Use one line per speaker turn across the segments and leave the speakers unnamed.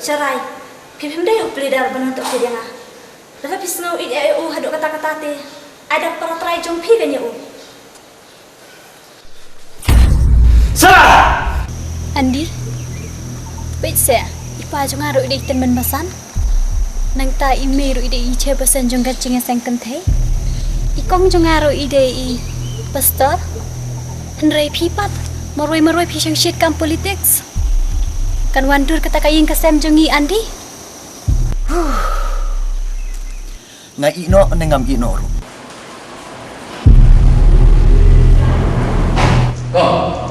cerai. Pipim dai upli dar banantok dia na. Dapat pisno ide u hadok kata-kata te. Ada para trai jong pi ganya u.
Sarah!
Andir, baik saya. Ipa jong aro ide teman basan. Nang ta ime ro ide iche basan jong gacing yang kenthe. Ikong jong aro ide I pastor. Henry pipat. Maroi pi sang shit kam politics. Kan wandur kata kaying kasem jong I Andi.
Ngai ino nengam ino ru.
Oh,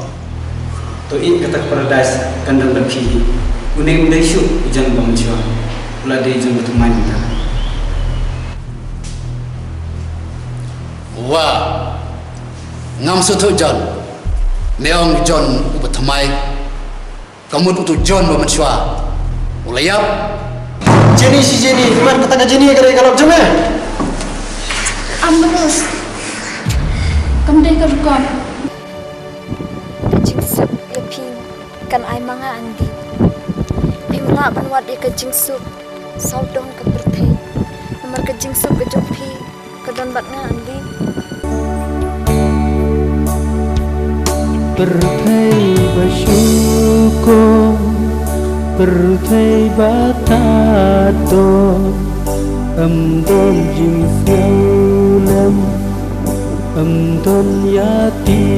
to in katak paradise kandang berki. Uning udah isu ijang bangciwa. Ulah deh ijang betul main kita.
Wah, ngam suatu John. Neong John ubatamai. Kamu tuh John bangciwa. Ulah yap.
Jenny si Jenny, gimana kata Jenny kalau kalau cuma?
Ambrose. Kamu deh kerukam. Kajing sup lepi kan ai manga Andi. Ai manga banwat dia kajing sup. Saudong ke bertei. Nomor kajing sup ke jopi ke don batnya Andi.
Bertei bersyukur, bertei batato, don jing sialam, don yati